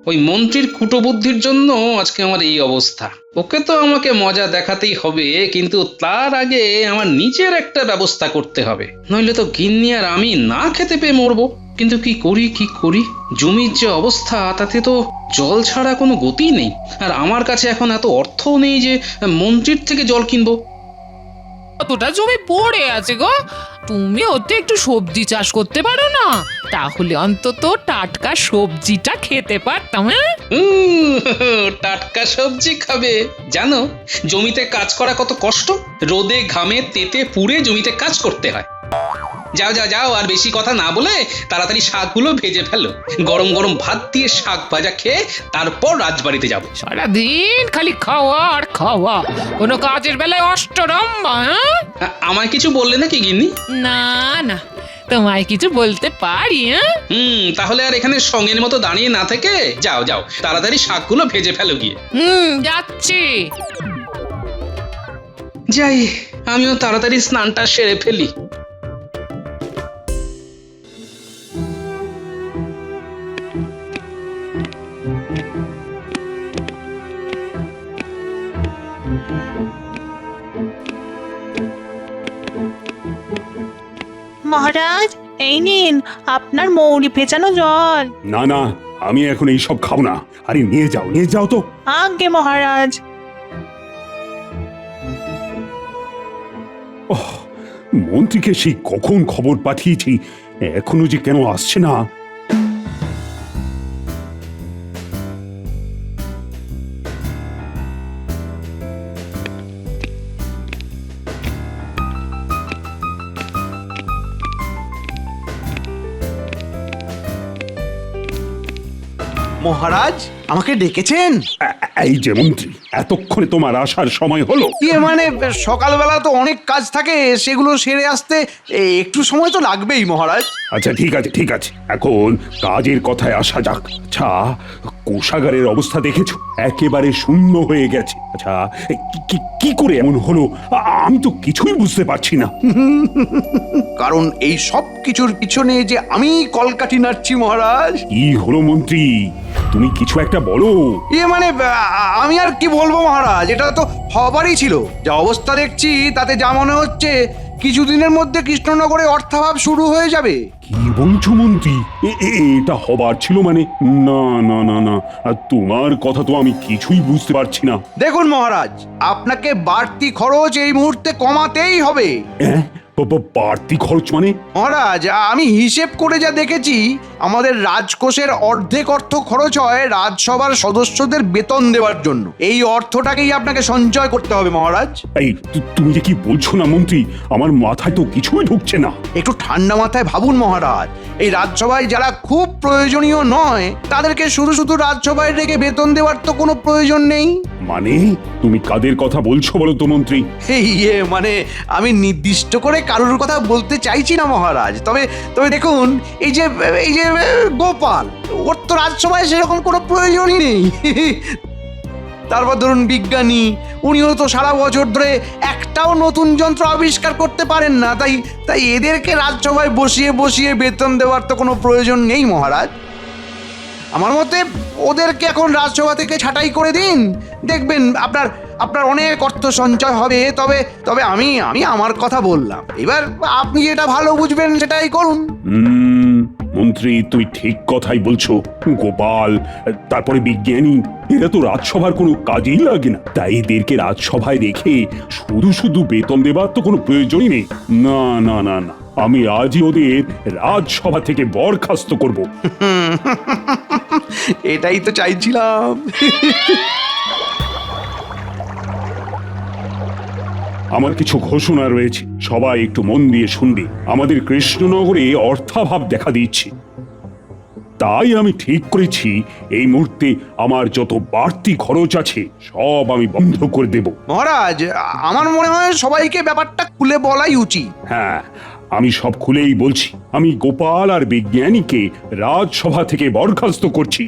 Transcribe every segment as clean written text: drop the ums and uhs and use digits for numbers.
ওই মন্ত্রীর কুটবুদ্ধির জন্য আজকে আমার এই অবস্থা। ওকে তো আমাকে মজা দেখাতেই হবে, কিন্তু তার আগে আমার নিজের একটা ব্যবস্থা করতে হবে, নইলে তো গিন্নি আর আমি না খেতে পেয়ে মরবো। কিন্তু কি করি কি করি, জমির যে অবস্থা তাতে তো জল ছাড়া কোনো গতি নেই, আর আমার কাছে এখন এত অর্থও নেই যে মন্ত্রীর থেকে জল কিনবো। কতটা জমি পড়ে আছে গো, তুমি ওতে একটু সবজি চাষ করতে পারো না? তাহলে অন্তত টাটকা সবজিটা খেতে পারতাম। হ্যাঁ, টাটকা সবজি খাবে? জানো জমিতে কাজ করা কত কষ্ট? রোদে ঘামে তেতে পুড়ে জমিতে কাজ করতে হয়। যাও যাও যাও, আর বেশি কথা না বলে তাড়াতাড়ি শাকগুলো ভেজে ফেলো। গরম গরম ভাত দিয়ে শাক ভাজা খেয়ে তারপর রাজবাড়িতে যাবো। সারাদিন খালি খাওয়া আর খাওয়া, কোনো কাজের বেলায় অষ্টরম্ভা। হ্যাঁ, আমায় কিছু বললে নাকি গিন্নি? না না, তোমায় কিছু বলতে পারি? হ্যাঁ, তাহলে আর এখানে সঙ্গের মতো দাঁড়িয়ে না থেকে যাও যাও, তাড়াতাড়ি শাকগুলো ভেজে ফেলো গিয়ে। যাচ্ছি। যাই, আমিও তাড়াতাড়ি স্নানটা সেরে ফেলি। মহারাজ, এই নিন আপনার মৌরি ভেজানো জল। না না, আমি এখন এই সব খাবো না। আরে নিয়ে যাও তো। আজ্ঞে মহারাজ। ওহ, মন্ত্রীকে সেই কখন খবর পাঠিয়েছি, এখনো যে কেন আসছে না। মহারাজ, আমাকে ডেকেছেন? এই যে মন্ত্রী, এতক্ষণে তোমার আসার সময় হলো? মানে সকালবেলা তো অনেক কাজ থাকে, সেগুলো সেরে আসতে একটু সময় তো লাগবেই মহারাজ। আচ্ছা ঠিক আছে, এখন কাজের কথায় আসা যাক। আচ্ছা, কোষাগারের অবস্থা দেখেছো? একেবারে শূন্য হয়ে গেছে। আচ্ছা, কি করে এমন হলো আমি তো কিছুই বুঝতে পারছি না। কারণ এই সব কিছুর পিছনে যে আমি কলকাঠি নাড়ছি মহারাজ। কি হলো মন্ত্রী, তুমি কিছু একটা বলো। মানে আমি আর কি বলবো মহারাজ, এটা তো হবারই ছিল। যা অবস্থা দেখছি তাতে যা মনে হচ্ছে কিছুদিনের মধ্যে কৃষ্ণনগরে অর্থাভাব শুরু হয়ে যাবে। কি বলছো মন্ত্রী? এটা হবার ছিল মানে? না না না না, তোমার কথা তো আমি কিছুই বুঝতে পারছি না। দেখুন মহারাজ, আপনাকে বাড়তি খরচ এই মুহূর্তে কমাতেই হবে। বাড়তি খরচ মানে? মহারাজ, আমি হিসেব করে যা দেখেছি, আমাদের রাজকোষের অর্ধেক অর্থ খরচ হয় রাজসভার সদস্যদের বেতন দেওয়ার জন্য। এই অর্থটাকেই আপনাকে সঞ্চয় করতে হবে মহারাজ। এই তুমি যে কি বলছো না মন্ত্রী, আমার মাথায় তো কিছুই ঢুকছে না। একটু ঠান্ডা মাথায় ভাবুন মহারাজ। এই রাজসভায় যারা খুব প্রয়োজনীয় নয় তাদেরকে শুধু শুধু রাজসভায় রেখে বেতন দেওয়ার তো কোনো প্রয়োজন নেই। মানে তুমি কাদের কথা বলছো বলো তো মন্ত্রী? মানে আমি নির্দিষ্ট করে কারোর কথা বলতে চাইছি না মহারাজ, তবে দেখুন, এই যে গোপাল, ওর তো রাজসভায় সেরকম কোনো প্রয়োজনই নেই। তারপর ধরুন বিজ্ঞানী, উনিও তো সারা বছর ধরে একটাও নতুন যন্ত্র আবিষ্কার করতে পারেন না, তাই এদেরকে রাজসভায় বসিয়ে বেতন দেওয়ার তো কোনো প্রয়োজন নেই মহারাজ। আমার মতে ওদেরকে এখন রাজসভা থেকে ছাঁটাই করে দিন, দেখবেন আপনার অনেক অর্থ সঞ্চয় হবে। তবে আমি আমার কথা বললাম, এবার আপনি যেটা ভালো বুঝবেন সেটাই করুন। মন্ত্রী, তুমি ঠিক কথাই বলছো। গোপাল, তারপরে বিজ্ঞানী, এরা তো রাজসভার কোনো কাজেই লাগে না, তাই এদেরকে রাজসভায় রেখে শুধু শুধু বেতন দেবার তো কোনো প্রয়োজনই নেই। না না না না, আমি আজই ওদের রাজসভা থেকে বরখাস্ত করব। এটাই তো চাইছিলাম। আমার কিছু ঘোষণা রয়েছে, সবাই একটু মন দিয়ে শুনবে। আমাদের কৃষ্ণনগরে অর্থাভাব দেখা দিচ্ছে, তাই আমি ঠিক করেছি এই মুহূর্তে আমার যত বাড়তি খরচ আছে সব আমি বন্ধ করে দেব। মহারাজ, আমার মনে হয় সবাইকে ব্যাপারটা খুলে বলাই উচিত। হ্যাঁ, আমি সব খুলেই বলছি। আমি গোপাল আর বিজ্ঞানীকে রাজসভা থেকে বরখাস্ত করছি,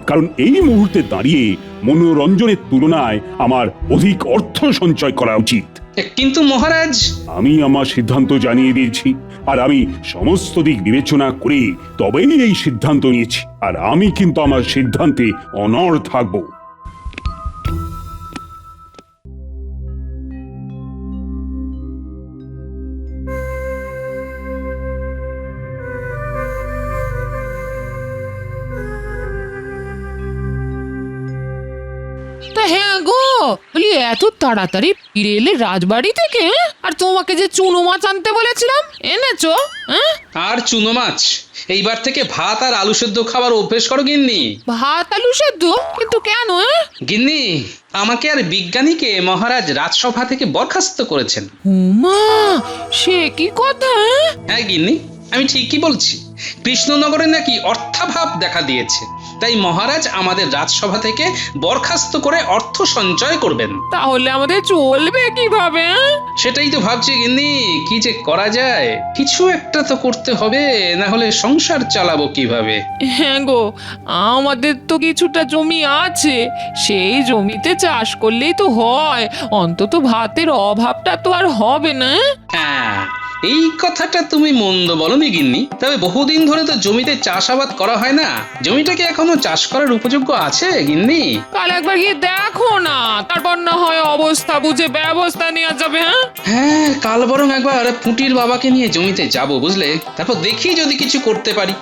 কারণ এই মুহূর্তে দাঁড়িয়ে মনোরঞ্জনের তুলনায় আমার অধিক অর্থ সঞ্চয় করা উচিত। কিন্তু মহারাজ, আমি আমার সিদ্ধান্ত জানিয়ে দিয়েছি। আর আমি সমস্ত দিক বিবেচনা করে তবেই এই সিদ্ধান্ত নিয়েছি, আর আমি কিন্তু আমার সিদ্ধান্তে অনড় থাকবো। তা হ্যাঁ গো, বলি এত তাড়াতাড়ি ফিরে এলে রাজবাড়ি থেকে? আর তোমাকে যে চুনো মাছ আনতে বলেছিলাম, এনেছো? হ্যাঁ, আর চুনো মাছ? এইবার থেকে ভাত আর আলু সেদ্ধ খাবার অভ্যেস করো গিন্নি। ভাত আলু সেদ্ধ? কিন্তু কেন? গিন্নি, আমাকে আর বিজ্ঞানীকে মহারাজ রাজসভা থেকে বরখাস্ত করেছেন। উমা, সে কি কথা? হ্যাঁ গিন্নি, আমি ঠিকই বলছি। কৃষ্ণনগরে নাকি অর্থাভাব দেখা দিয়েছে, তাই মহারাজ আমাদের রাজসভা থেকে বরখাস্ত করে অর্থ সঞ্চয় করবেন। তাহলে আমাদের চলবে কিভাবে? সেটাই তো ভাবছি গিন্নি, কি যে করা যায়। কিছু একটা তো করতে হবে, না হলে সংসার চালাবো কিভাবে? হ্যাঁ গো, আমাদের তো কিছুটা জমি আছে, সেই জমিতে চাষ করলেই তো হয়, অন্তত ভাতের অভাবটা তো আর হবে না। হ্যাঁ, এই কথাটা তুমি মন্দ বলনি গিন্নি। তবে বহুদিন ধরে তো জমিতে চাষাবাদ করা হয় না। জমিটা কি এখনো চাষ করার উপযোগ্য আছে গিন্নি? কাল একবার গিয়ে দেখো না, তারপর না হয় অবস্থা বুঝে ব্যবস্থা নেওয়া যাবে। হ্যাঁ হ্যাঁ, কাল বরং একবার পুঁটির বাবাকে নিয়ে জমিতে যাব, বুঝলে? তারপর দেখি যদি কিছু করতে পারি।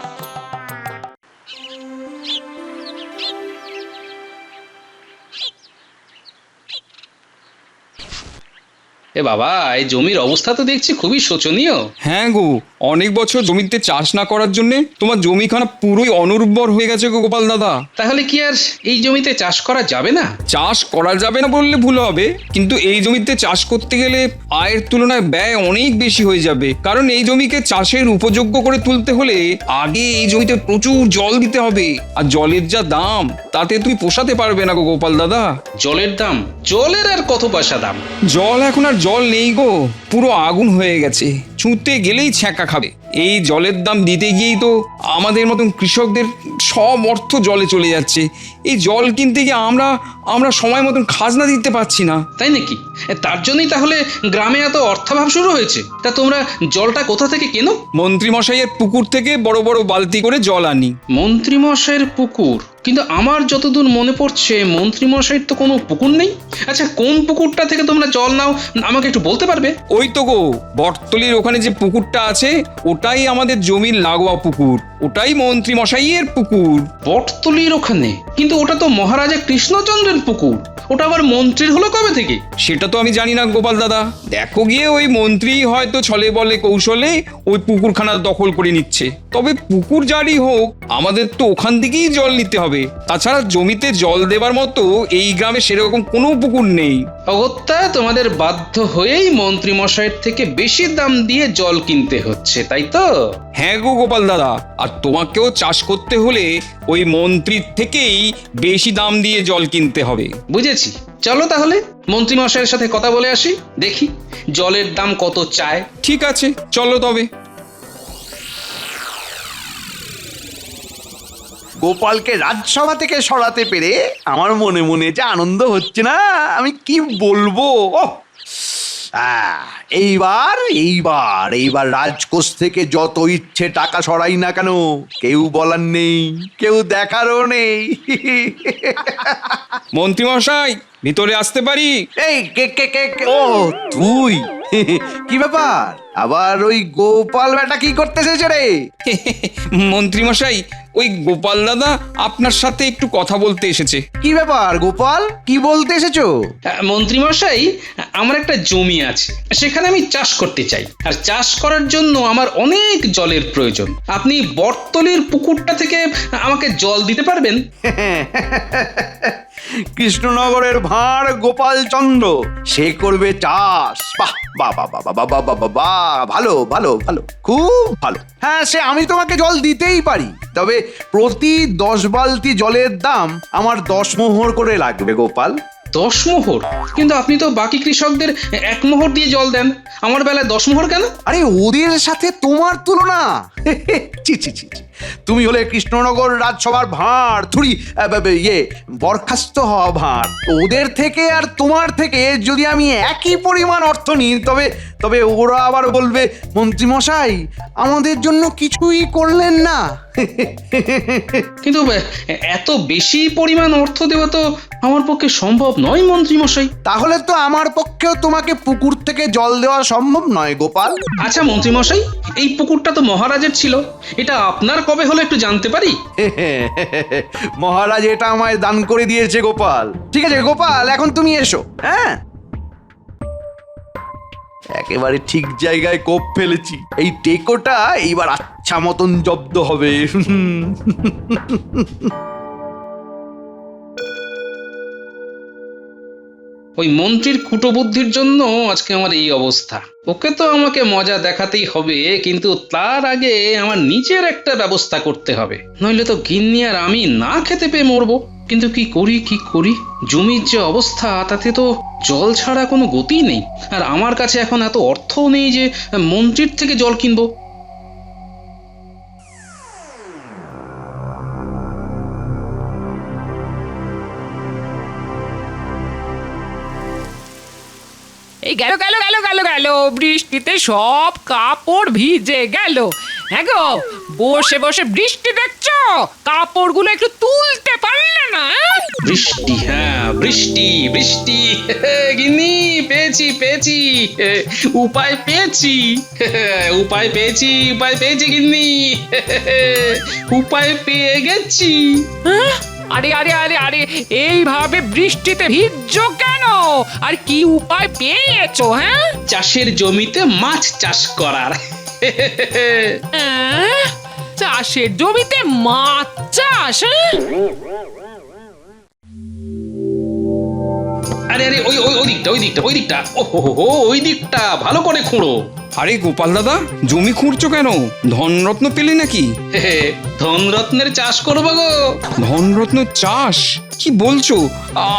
এ বাবা, এই জমির অবস্থা তো দেখছি খুবই শোচনীয়। হ্যাঁ গো, অনেক বছর জমিতে চাষ না করার জন্য তোমার জমিখানা পুরোই অনুর্বর হয়ে গেছে গো গোপাল দাদা। তাহলে কি আর এই জমিতে চাষ করা যাবে না? চাষ করা যাবে না বললে ভুল হবে, কিন্তু এই জমিতে চাষ করতে গেলে আয়ের তুলনায় ব্যয় অনেক বেশি হয়ে যাবে। কারণ এই জমিকে চাষের উপযোগ্য করে তুলতে হলে আগে এই জমিতে প্রচুর জল দিতে হবে, আর জলের যা দাম তাতে তুমি পোষাতে পারবে না গো গোপাল দাদা। জলের দাম? জলের আর কত পয়সা দাম? জল এখন আর জল নেই গো, পুরো আগুন হয়ে গেছে, ছুঁতে গেলেই ছ্যাঁকা খাবে। এই জলের দাম দিতে গিয়েই তো আমাদের মতন কৃষকদের সব অর্থ জলে চলে যাচ্ছে। এই জল কিনতে গিয়ে আমরা সময় মতন খাজনা দিতে পারছি না। তাই নাকি? তার জন্যই তাহলে গ্রামে এত অর্থাভাব শুরু হয়েছে। তা তোমরা জলটা কোথা থেকে কেনো? মন্ত্রী মশাইয়ের পুকুর থেকে বড় বড় বালতি করে জল আনি। মন্ত্রী মশাইয়ের পুকুর? কিন্তু আমার যতদূর মনে পড়ছে মন্ত্রী মশাইয়ের তো কোনো পুকুর নেই। আচ্ছা, কোন পুকুরটা থেকে তোমরা জল নাও আমাকে একটু বলতে পারবে? ওই তো গো, বটতলির ওখানে যে পুকুরটা আছে ওটাই আমাদের জমির লাগোয়া পুকুর, ওটাই মন্ত্রী মশাইয়ের পুকুর। বটতলির ওখানে? কিন্তু ওটা তো মহারাজা কৃষ্ণচন্দ্রের পুকুর, ওটা আবার মন্ত্রীর হলো কবে থেকে? সেটা তো আমি জানি না গোপাল দাদা। দেখো গিয়ে ওই মন্ত্রী হয়তো ছলে বলে কৌশলে ওই পুকুরখানা দখল করে নিচ্ছে। তবে পুকুর যারই হোক, আমাদের তো ওখান থেকেই জল নিতে হবে। তাছাড়া জমিতে জল দেবার মতো এই গ্রামে সেরকম কোনো পুকুর নেই। অগত্যা তোমাদের বাধ্য হয়েই মন্ত্রী মশাইয়ের থেকে বেশি দাম দিয়ে জল কিনতে হচ্ছে, তাই তো? হ্যাঁ গো গোপাল দাদা, আর তোমাকেও চাষ করতে হলে ওই মন্ত্রীর থেকেই বেশি দাম দিয়ে জল কিনতে হবে। বুঝেছি, চলো তাহলে মন্ত্রী মশাইয়ের সাথে কথা বলে আসি, দেখি জলের দাম কত চায়। ঠিক আছে, চলো তবে। গোপালকে রাজসভা থেকে সরাতে পেরে আমার মনে মনে যে আনন্দ হচ্ছে না, আমি কি বলবো। এইবার এইবার এইবার রাজকোষ থেকে যত ইচ্ছে টাকা সরাই না কেন, কেউ বলার নেই, কেউ দেখারও নেই। মন্ত্রী মশাই, ভিতরে আসতে পারি? এই কে কে কে কে? ও তুই? কি ব্যাপার, আবার ওই গোপাল বেটা কি করতে এসেছে রে? মন্ত্রী মশাই, ওই গোপাল দাদা আপনার সাথে একটু কথা বলতে এসেছে। কি ব্যাপার গোপাল, কি বলতে এসেছো? মন্ত্রী মশাই, আমার একটা জমি আছে, সেখানে আমি চাষ করতে চাই। আর চাষ করার জন্য আমার অনেক জলের প্রয়োজন। আপনি বটতলির পুকুরটা থেকে আমাকে জল দিতে পারবেন? কৃষ্ণনগরের ভাঁড় গোপাল চন্দ্র, সে করবে চাষ। বাহ বাহ বাহ বাহ বাহ বাহ বাহ বাহ, ভালো ভালো ভালো, খুব ভালো। হ্যাঁ, সে আমি তোমাকে জল দিতেই পারি, তবে প্রতি 10 বালতি জলের দাম আমার 10 মোহর করে লাগবে গোপাল। 10 মোহর? কিন্তু আপনি তো বাকি কৃষকদের 1 মোহর দিয়ে জল দেন, আমার বেলায় 10 মোহর কেন? আরে ওদের সাথে তোমার তুলনা? ছি ছি ছি ছি। তুমি হলে কৃষ্ণনগর রাজসভার ভাঁড় থুড়ি বরখাস্ত হওয়া ভাঁড়। ওদের থেকে আর তোমার থেকে যদি আমি একই পরিমাণ অর্থ নিই তবে তবে ওরা আবার বলবে মন্ত্রীমশাই আমাদের জন্য কিছুই করলেন না। কিন্তু এত বেশি পরিমাণ অর্থ দেওয়া তো আমার পক্ষে সম্ভব নয় মন্ত্রী মশাই। তাহলে তো আমার পক্ষেও তোমাকে পুকুর থেকে জল দেওয়া সম্ভব নয় গোপাল। আচ্ছা মন্ত্রী মশাই, এই পুকুরটা তো মহারাজের ছিল, এটা আপনার কবে হলো একটু জানতে পারি? মহারাজ এটা আমায় দান করে দিয়েছে গোপাল। ঠিক আছে গোপাল, এখন তুমি এসো। হ্যাঁ, একেবারে ঠিক জায়গায় কোপ ফেলেছি। এই টেকোটা এইবার আচ্ছা মতন জব্দ হবে। ওই মন্ত্রীর কুটবুদ্ধির জন্য আজকে আমার এই অবস্থা। ওকে তো আমাকে মজা দেখাতেই হবে, কিন্তু তার আগে আমার নিজের একটা ব্যবস্থা করতে হবে, নইলে তো গিন্নি আর আমি না খেতে পেয়ে মরবো। কিন্তু কি করি, জমির যে অবস্থা তাতে তো জল ছাড়া কোনো গতি নেই, আর আমার কাছে এখন এত অর্থও নেই যে মন্ত্রীর থেকে জল কিনবো। এই গেল গেল গেল গেল গেল বৃষ্টিতে সব কাপড় ভিজে গেল। হ্যাঁ গো, বসে বসে বৃষ্টি দেখছো, কাপড়গুলো একটু তুলতে পারলে না? বৃষ্টি, হ্যাঁ বৃষ্টি বৃষ্টি। গিন্নি পেয়েছি উপায় পেয়েছি গিন্নি। উপায় পেয়ে গেছি। হ্যাঁ? আরে আরে আরে আরে, এইভাবে বৃষ্টিতে ভিজছো কেন? আর কি উপায় পেয়েছো? হ্যাঁ, চাষের জমিতে মাছ চাষ করার। হ্যাঁ? চাষের জমিতে মাছ চাষ? হ্যাঁ? আরে আরে ওই দিকটা ওই দিকটা ভালো করে খুঁড়ো। আরে গোপাল দাদা, জমি খুঁড়ছো কেন? ধনরত্ন পেলে নাকি? ধনরত্নের চাষ করবো গো। ধনরত্ন চাষ? কি বলছো?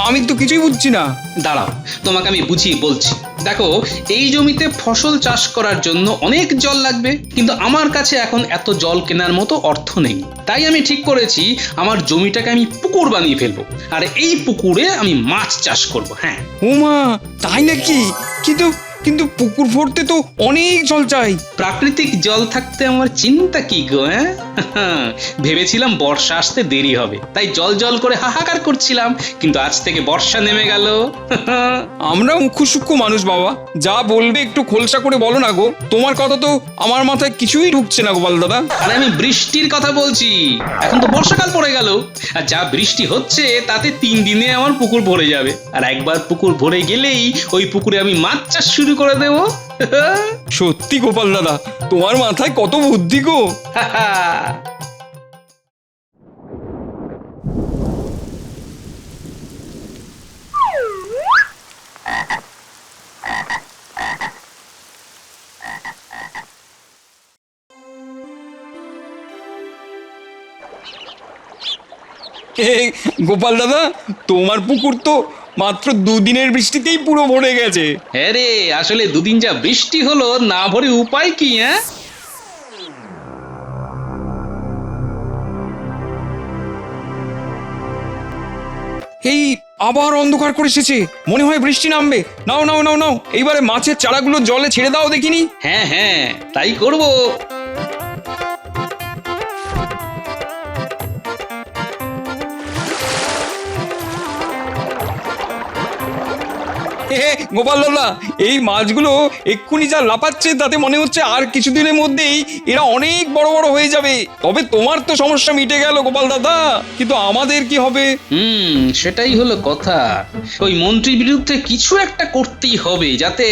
আমি তো কিছুই বুঝছি না। দাঁড়াও, তোমাকে আমি বুঝিয়ে বলছি। দেখো, এই জমিতে ফসল চাষ করার জন্য অনেক জল লাগবে, কিন্তু আমার কাছে এখন এত জল কেনার মতো অর্থ নেই। তাই আমি ঠিক করেছি আমার জমিটাকে আমি পুকুর বানিয়ে ফেলবো, আর এই পুকুরে আমি মাছ চাষ করব। হ্যাঁ। ওমা, তাই নাকি? কিন্তু কিন্তু পুকুর ভরতে তো অনেক জল চাই। প্রাকৃতিক জল থাকতে আমার চিন্তা কি গো? হ্যাঁ, ভেবেছিলাম বর্ষা আসতে দেরি হবে, তাই জল জল করে হাহাকার করছিলাম, কিন্তু আজ থেকে বর্ষা নেমে গেল। আমরা মুখ্য সূক্ষ্ম মানুষ বাবা, যা বলবে একটু খোলসা করে বলো না গো। তোমার কথা তো আমার মাথায় কিছুই ঢুকছে না গোপাল দাদা। আরে আমি বৃষ্টির কথা বলছি। এখন তো বর্ষাকাল পড়ে গেল, আর যা বৃষ্টি হচ্ছে তাতে 3 দিনে আমার পুকুর ভরে যাবে, আর একবার পুকুর ভরে গেলেই ওই পুকুরে আমি মাছ চাষ শুরু করে দেবো। সত্যি গোপাল দাদা, তোমার মাথায় কত বুদ্ধি গো। গোপাল দাদা, তোমার পুকুর তো মাত্র 2 দিনের বৃষ্টিতেই পুরো ভরে গেছে। হ্যাঁ রে, আসলে 2 দিন যা বৃষ্টি হলো, না ভরে উপায় কি? হ্যাঁ, এই আবার অন্ধকার করে এসেছে, মনে হয় বৃষ্টি নামবে। নাও নাও নাও নাও, এইবারে মাছের চারাগুলো জলে ছেড়ে দাও দেখিনি। হ্যাঁ তাই করবো। গোপাল দাদা, এই মাছগুলো এক্ষুনি যা লাফাচ্ছে তাতে মনে হচ্ছে আর কিছুদিনের মধ্যেই এরা অনেক বড় বড় হয়ে যাবে। তবে তোমার তো সমস্যা মিটে গেল গোপাল দাদা, কিন্তু আমাদের কি হবে? সেটাই হলো কথা। ওই মন্ত্রীর বিরুদ্ধে কিছু একটা করতেই হবে, যাতে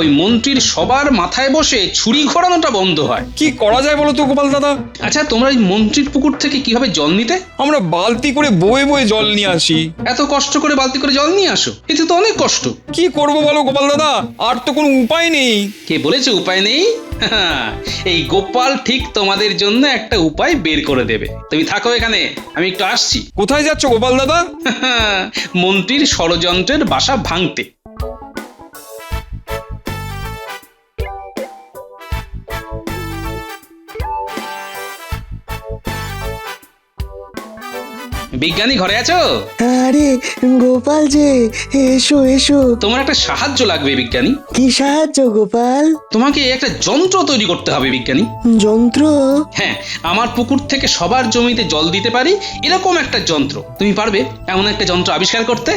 ওই মন্ত্রীর সবার মাথায় বসে ছুরি ঘোরানোটা বন্ধ হয়। কি করা যায় বলো তো গোপাল দাদা? আচ্ছা, তোমরা ওই মন্ত্রীর পুকুর থেকে কিভাবে জল নিতে? আমরা বালতি করে বয়ে বয়ে জল নিয়ে আসি। এত কষ্ট করে বালতি করে জল নিয়ে আসো? এতে তো অনেক কষ্ট। কি করবো বলো গোপাল দাদা, আর তো কোনো উপায় নেই। কে বলেছে উপায় নেই? এই গোপাল ঠিক তোমাদের জন্য একটা উপায় বের করে দেবে। তুমি থাকো এখানে, আমি একটু আসছি। কোথায় যাচ্ছ গোপাল দাদা? মন্ত্রীর ষড়যন্ত্রের বাসা ভাঙতে। বিজ্ঞানী ঘরে আছো? আরে গোপাল যে, এসো এসো। তোমার একটা সাহায্য লাগবে বিজ্ঞানী। কি সাহায্য গোপাল? তোমাকে একটা যন্ত্র তৈরি করতে হবে বিজ্ঞানী। যন্ত্র? হ্যাঁ, আমার পুকুর থেকে সবার জমিতে জল দিতে পারি এরকম একটা যন্ত্র। তুমি পারবে এমন একটা যন্ত্র আবিষ্কার করতে?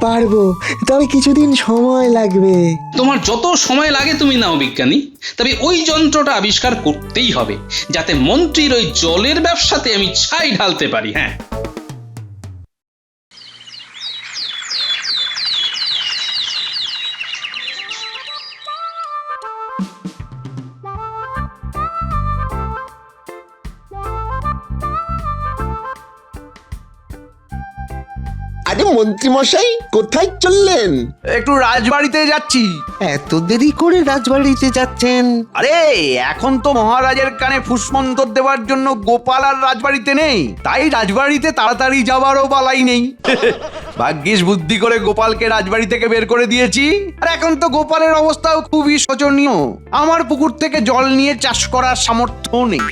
পারবো, তবে কিছুদিন সময় লাগবে। তোমার যত সময় লাগে তুমি নাও বিজ্ঞানী, তবে ওই যন্ত্রটা আবিষ্কার করতেই হবে যাতে মন্ত্রীর ওই জলের ব্যবসাতে আমি ছাই ঢালতে পারি। হ্যাঁ, আরে মন্ত্রী মশাই, কোথায় চললেন? একটু রাজবাড়িতে যাচ্ছি। এত দেরি করে রাজবাড়িতে যাচ্ছেন? আরে এখন তো মহারাজের কানে ফুসমন্তর দেওয়ার জন্য গোপাল আর রাজবাড়িতে নেই, তাই রাজবাড়িতে তাড়াতাড়ি যাওয়ারও বালাই নেই। ভাগ্যিস বুদ্ধি করে গোপালকে রাজবাড়ি থেকে বের করে দিয়েছি। আর এখন তো গোপালের অবস্থাও খুবই শোচনীয়। আমার পুকুর থেকে জল নিয়ে চাষ করার সামর্থ্য নেই।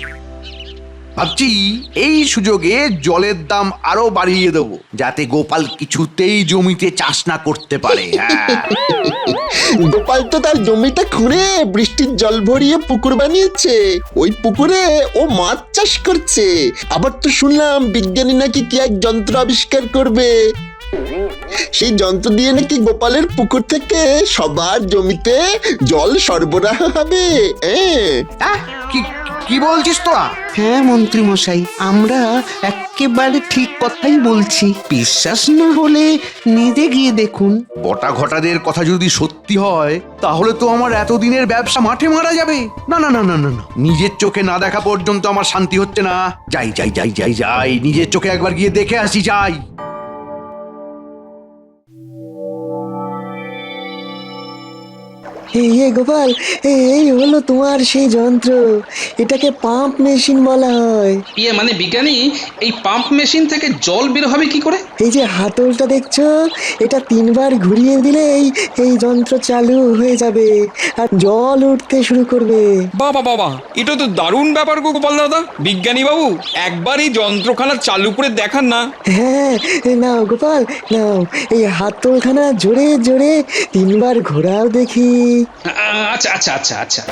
ভাবছি এই সুযোগে জলের দাম আরো বাড়িয়ে দেবো, যাতে গোপাল কিছুতেই জমিতে চাষ না করতে পারে। হ্যাঁ, গোপাল তো তার জমিটা খুঁড়ে বৃষ্টির জল ভরিয়ে পুকুর বানিয়েছে। ওই পুকুরে ও মাছ চাষ করছে। আবার তো শুনলাম বিজ্ঞানী নাকি কি এক যন্ত্র আবিষ্কার করবে। সেই যন্ত্র দিয়ে নাকি গোপালের পুকুর থেকে সবার জমিতে জল সরবরাহ হবে। কি কি বলছিস তোরা? হ্যাঁ মন্ত্রী মশাই, আমরা একেবারে ঠিক কথাই বলছি। বিশ্বাস না হলে নিজে গিয়ে দেখুন। বটা ঘটাদের কথা যদি সত্যি হয়, তাহলে তো আমার এতদিনের ব্যবসা মাঠে মারা যাবে। না না না না না না, নিজের চোখে না দেখা পর্যন্ত আমার শান্তি হচ্ছে না। যাই যাই যাই যাই যাই, নিজের চোখে একবার গিয়ে দেখে আসি। যাই। এই গোপাল, এই হলো তোমার সেই যন্ত্র। এটাকে পাম্প মেশিন বলা হয়। ইয়ে মানে বিজ্ঞানী, এই পাম্প মেশিন থেকে জল বের হবে কি করে? এই যে হাতলটা দেখছো, এটা 3 বার ঘুরিয়ে দিলেই এই যন্ত্র চালু হয়ে যাবে আর জল উঠতে শুরু করবে। বাবা বাবা, এটা তো দারুণ ব্যাপার গো গোপাল দাদা। বিজ্ঞানী বাবু, একবার এই যন্ত্রখানা চালু করে দেখান না। হ্যাঁ, নাও গোপাল নাও, এই হাতলখানা জোরে জোরে 3 বার ঘোরাও দেখি। আচ্ছা আচ্ছা আচ্ছা আচ্ছা,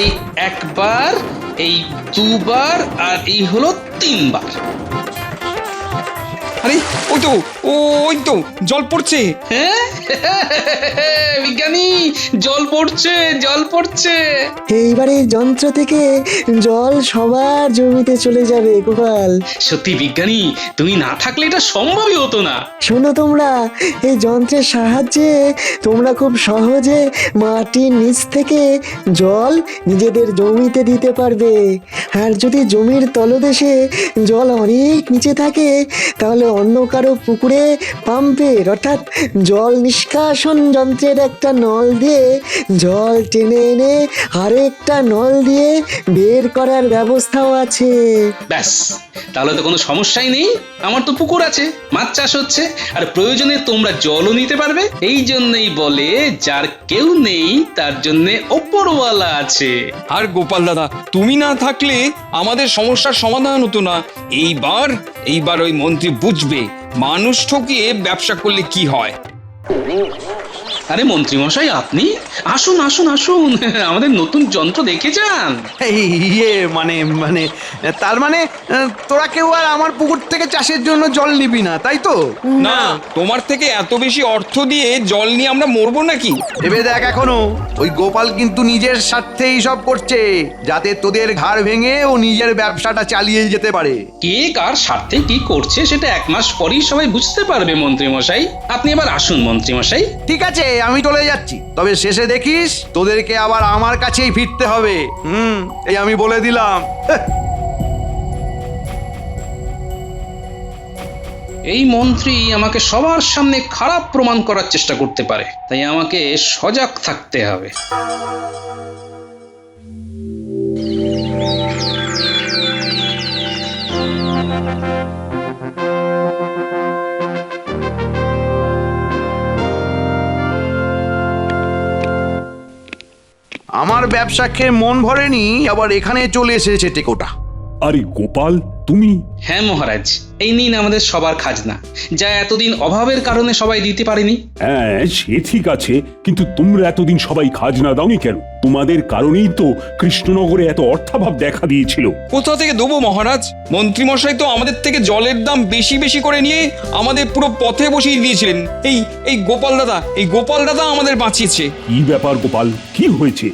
এই একবার, এই দুবার, আর এই হলো 3 বার। আরে ওই তো জল পড়ছে। হ্যাঁ বিজ্ঞানী, জল পড়ছে, জল পড়ছে। এইবারে যন্ত্র থেকে জল সবার জমিতে চলে যাবে গোপাল। সত্যি বিজ্ঞানী, তুমি না থাকলে এটা সম্ভবই হতো না। শোনো তোমরা, এই যন্ত্রের সাহায্যে তোমরা খুব সহজে মাটির নিচ থেকে জল নিজেদের জমিতে দিতে পারবে। আর যদি জমির তলদেশে জল অনেক নিচে থাকে, তাহলে অন্য কারো পুকুরে পাম্পের অর্থাৎ জল নিষ্কাশন যন্ত্রের একটা নল দিয়ে জল টেনে এনে আরেকটা নল দিয়ে বের করার ব্যবস্থাও আছে। ব্যাস, তাহলে তো কোনো সমস্যাই নেই। আমার তো পুকুর আছে, মাছ চাষ হচ্ছে, আর প্রয়োজনে তোমরা জলও নিতে পারবে। এই জন্যই বলে, যার কেউ নেই তার জন্যে ওপরওয়ালা আছে। আর গোপাল দাদা, তুমি না থাকলে আমাদের সমস্যার সমাধান হতো না। এইবার ওই মন্ত্রী বুঝবে মানুষ ঠকিয়ে ব্যবসা করলে কি হয়। আরে মন্ত্রী মশাই, আপনি আসুন আসুন আসুন, আমাদের নতুন যন্ত্র দেখে যান। ইয়ে মানে মানে তার মানে তোরা কেউ আর আমার পুকুর থেকে চাষের জন্য জল নিবি না, তাই তো? না, তোমার থেকে এত বেশি অর্থ দিয়ে জল নিয়ে আমরা মরবো নাকি? ভেবে দেখ, এখনো ওই গোপাল কিন্তু নিজের স্বার্থেই সব করছে, যাতে তোদের ঘাড় ভেঙে ও নিজের ব্যবসাটা চালিয়ে যেতে পারে। কে কার স্বার্থে কি করছে সেটা 1 মাস পরেই সবাই বুঝতে পারবে মন্ত্রী মশাই। আপনি এবার আসুন মন্ত্রী মশাই। ঠিক আছে, আমি চলে যাচ্ছি, তবে শেষে দেখিস তোদেরকে আবার আমার কাছেই ফিরতে হবে। এই আমি বলে দিলাম। এই মন্ত্রী আমাকে সবার সামনে খারাপ প্রমাণ করার চেষ্টা করতে পারে, তাই আমাকে সজাগ থাকতে হবে। আমার ব্যবসা খেয়ে মন ভরেনি, আবার এখানে চলে এসেছে টেকোটা। আরে গোপাল, তুমি? হ্যাঁ মহারাজ, এই নিন আমাদের সবার খাজনা, যা এতদিন অভাবের কারণে সবাই দিতে পারেনি। হ্যাঁ, সে ঠিক আছে, কিন্তু তোমরা এতদিন সবাই খাজনা দাওনি কেন? তোমাদের কারণেই তো কৃষ্ণনগরে এত অর্থাভাব দেখা দিয়েছিল। কোথা থেকে দেবো মহারাজ? মন্ত্রীমশাই তো আমাদের থেকে জলের দাম বেশি বেশি করে নিয়ে আমাদের পুরো পথে বসিয়ে দিয়েছিলেন। এই গোপাল দাদা আমাদের বাঁচিয়েছে। কি ব্যাপার গোপাল, কি হয়েছে?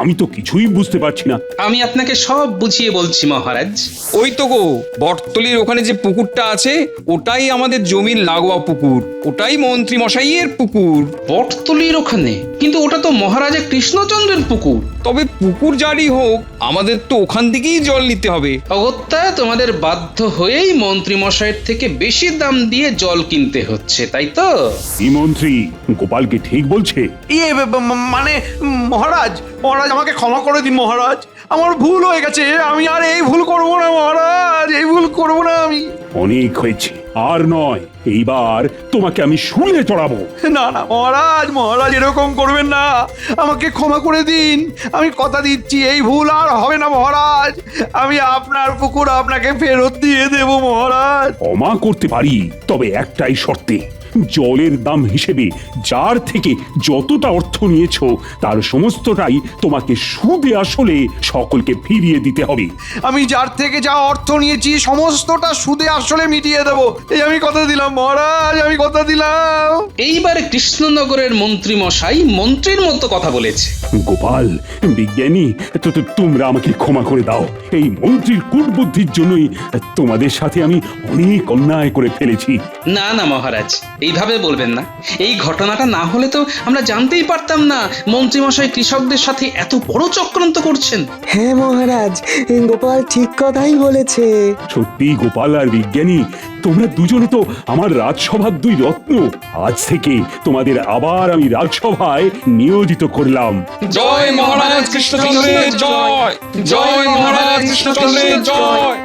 আমি তো কিছুই বুঝতে পারছি না। আমি আপনাকে সব বুঝিয়ে বলছি মহারাজ। ওই তো গো, বটতলির ওখানে যে পুকুরটা আছে ওটাই আমাদের জমির লাগোয়া পুকুর, ওটাই মন্ত্রী মশাইয়ের পুকুর। বটতলির ওখানে? কিন্তু ওটা তো মহারাজা কৃষ্ণচন্দ্রের পুকুর। তবে পুকুর যারই হোক, আমাদের তো ওখান থেকেই জল নিতে হবে। অগত্যা তোমাদের বাধ্য হয়েই মন্ত্রী মশাইয়ের থেকে বেশি দাম দিয়ে জল কিনতে হচ্ছে, তাই তো? এই মন্ত্রী গোপালকে ঠিক বলছে? মানে মহারাজ, আমাকে ক্ষমা করে দিন মহারাজ, আমার ভুল হয়ে গেছে, আমি আর এই ভুল করব না মহারাজ, এই ভুল করব না আমি। অনেক হয়েছে, আর নয়, এইবার তোমাকে আমি শুলে চড়াবো। না না মহারাজ এরকম করবেন না, আমাকে ক্ষমা করে দিন, আমি কথা দিচ্ছি এই ভুল আর হবে না মহারাজ, আমি আপনার পুকুর আপনাকে ফেরত দিয়ে দেব মহারাজ। ক্ষমা করতে পারি, তবে একটাই শর্তে। জলের দাম হিসেবে যার থেকে যতটা অর্থ নিয়েছো তার সমস্তটাই তোমাকে সুদে আসলে সকলকে ফিরিয়ে দিতে হবে। আমি যার থেকে যা অর্থ নিয়েছি সমস্তটা সুদে আসলে মিটিয়ে দেব, এই আমি কথা দিলাম মহারাজ, আমি কথা দিলাম। এইবারে কৃষ্ণনগরের মন্ত্রী মশাই মন্ত্রীর মতো কথা বলেছে। গোপাল, বিজ্ঞানী, তোমরা আমাকে ক্ষমা করে দাও। এই মন্ত্রীর কূটবুদ্ধির জন্যই তোমাদের সাথে আমি অনেক অন্যায় করে ফেলেছি। না না মহারাজ, এইভাবে বলবেন না। এই ঘটনাটা না হলে তো আমরা জানতেই পারতাম না মন্ত্রী মশাই কৃষকদের সাথে এত বড় চক্রান্ত করছেন। হ্যাঁ মহারাজ, গোপাল ঠিক কথাই বলেছে। সত্যি গোপাল আর বিজ্ঞানী, তোমরা দুজনে তো আমার রাজসভার দুই রত্ন। আজ থেকে তোমাদের আবার আমি রাজসভায় নিয়োজিত করলাম। জয় মহারাজ কৃষ্ণচন্দ্রের জয়, জয় মহারাজ কৃষ্ণচন্দ্রের জয়।